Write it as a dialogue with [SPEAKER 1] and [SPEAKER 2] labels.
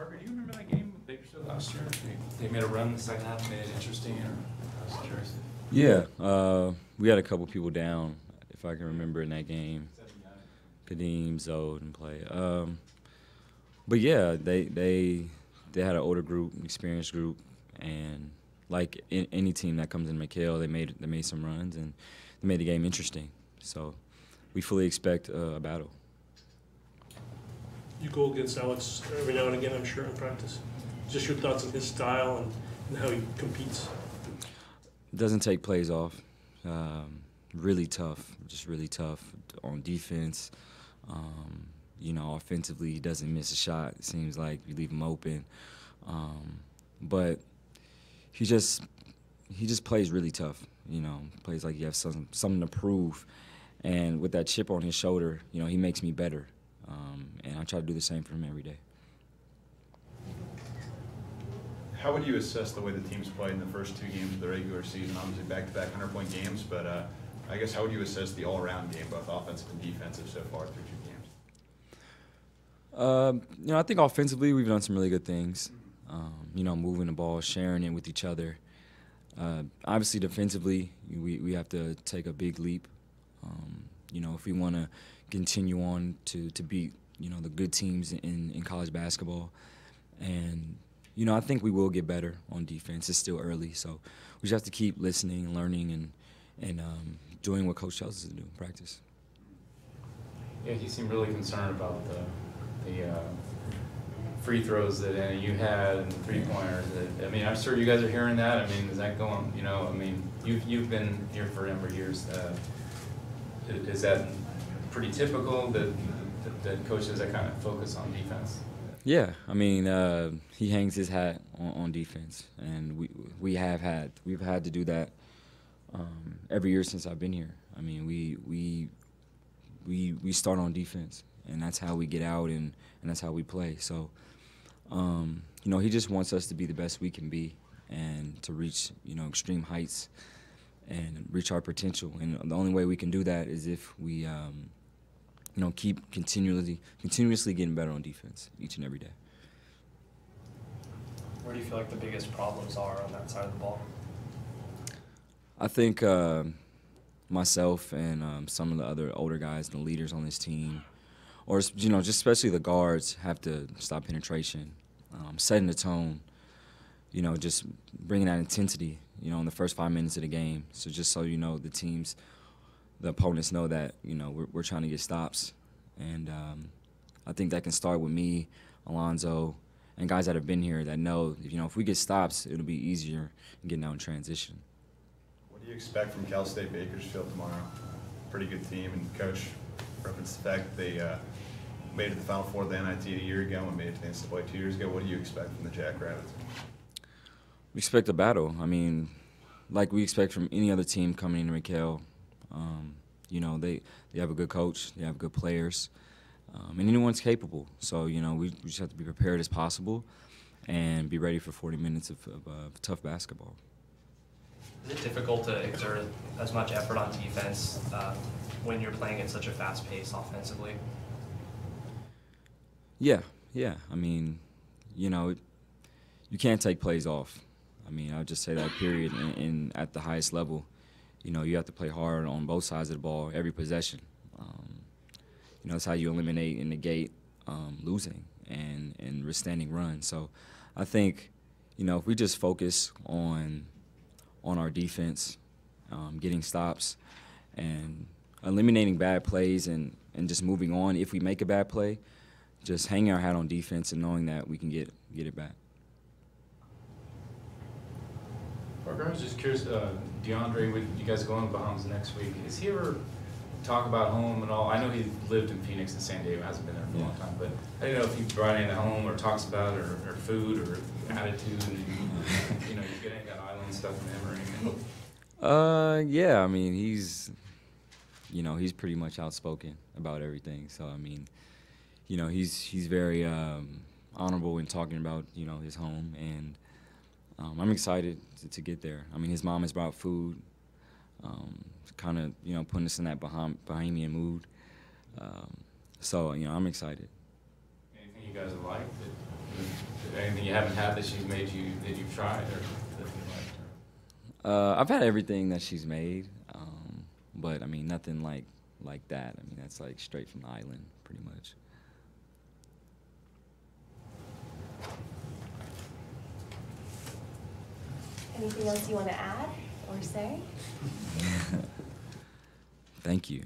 [SPEAKER 1] Parker, do you remember that game with Bakersfield last year? They made a run in the second half, made it interesting. I was curious.
[SPEAKER 2] Yeah, we had a couple people down, if I can remember, in that game. Kadeem, Zode, and Play. But yeah, they had an older group, experienced group, and like any team that comes in McHale, they made some runs and they made the game interesting. So we fully expect a battle.
[SPEAKER 3] You go against Alex every now and again, I'm sure, in practice. Just your thoughts on his style and how he competes.
[SPEAKER 2] Doesn't take plays off. Really tough, just really tough on defense. You know, offensively, he doesn't miss a shot. It seems like you leave him open. But he just plays really tough. You know, plays like he has something to prove. And with that chip on his shoulder, you know, he makes me better. And I try to do the same for him every day.
[SPEAKER 4] How would you assess the way the team's played in the first two games of the regular season? Obviously back-to-back 100-point games, but I guess how would you assess the all-around game, both offensive and defensive, so far through two games?
[SPEAKER 2] You know, I think offensively we've done some really good things. You know, moving the ball, sharing it with each other. Obviously, defensively, we have to take a big leap. You know, if we want to continue on to beat, you know, the good teams in college basketball. And, you know, I think we will get better on defense. It's still early, so we just have to keep listening and learning and doing what Coach tells us to do in practice.
[SPEAKER 1] Yeah, he seemed really concerned about the free throws that you had and the three-pointers. I mean, I'm sure you guys are hearing that. I mean, is that going, you know, I mean, you've been here for a number of years. Is that pretty typical that coaches that kind of focus on defense?
[SPEAKER 2] Yeah, I mean, he hangs his hat on defense, and we've had to do that every year since I've been here. I mean, we start on defense, and that's how we get out, and that's how we play. So, you know, he just wants us to be the best we can be, and to reach, you know, extreme heights, and reach our potential. And the only way we can do that is if we you know, keep continuously getting better on defense each and every day.
[SPEAKER 5] Where do you feel like the biggest problems are on that side of the ball?
[SPEAKER 2] I think myself and some of the other older guys, the leaders on this team, or, you know, just especially the guards, have to stop penetration, setting the tone, you know, just bringing that intensity, you know, in the first 5 minutes of the game. So just so you know, the opponents know that, you know, we're trying to get stops. And I think that can start with me, Alonzo, and guys that have been here that know, you know, if we get stops, it'll be easier in getting out in transition.
[SPEAKER 4] What do you expect from Cal State Bakersfield tomorrow? Pretty good team, and Coach referenced the fact that they made it to the Final Four of the NIT a year ago and made it to the NCAA 2 years ago. What do you expect from the Jackrabbits?
[SPEAKER 2] We expect a battle. I mean, like we expect from any other team coming into McHale. You know, they have a good coach, they have good players, and anyone's capable. So, you know, we just have to be prepared as possible and be ready for 40 minutes of tough basketball.
[SPEAKER 5] Is it difficult to exert as much effort on defense when you're playing at such a fast pace offensively?
[SPEAKER 2] Yeah. I mean, you know, you can't take plays off. I mean, I'll just say that, period. And at the highest level, you know, you have to play hard on both sides of the ball every possession. You know, that's how you eliminate and negate losing and withstanding runs. So I think, you know, if we just focus on our defense, getting stops, and eliminating bad plays and just moving on, if we make a bad play, just hanging our hat on defense and knowing that we can get it back.
[SPEAKER 1] Parker, I was just curious, DeAndre, with you guys going to Bahamas next week, is he ever talk about home at all? I know he lived in Phoenix and San Diego, hasn't been there for a long time, but I don't know if he brought anything home or talks about it, or food or attitude, and you know, you get any of that island stuff from him or anything?
[SPEAKER 2] Yeah, I mean, he's pretty much outspoken about everything. So, I mean, you know, he's very honorable in talking about, you know, his home, and I'm excited to get there. I mean, his mom has brought food, kind of, you know, putting us in that Bahamian mood. So, you know, I'm excited.
[SPEAKER 1] Anything you guys have liked? anything you haven't had that she's made you, that you've tried or that you liked?
[SPEAKER 2] I've had everything that she's made, but I mean nothing like that. I mean that's like straight from the island, pretty much.
[SPEAKER 6] Anything else you want to add or say?
[SPEAKER 2] Thank you.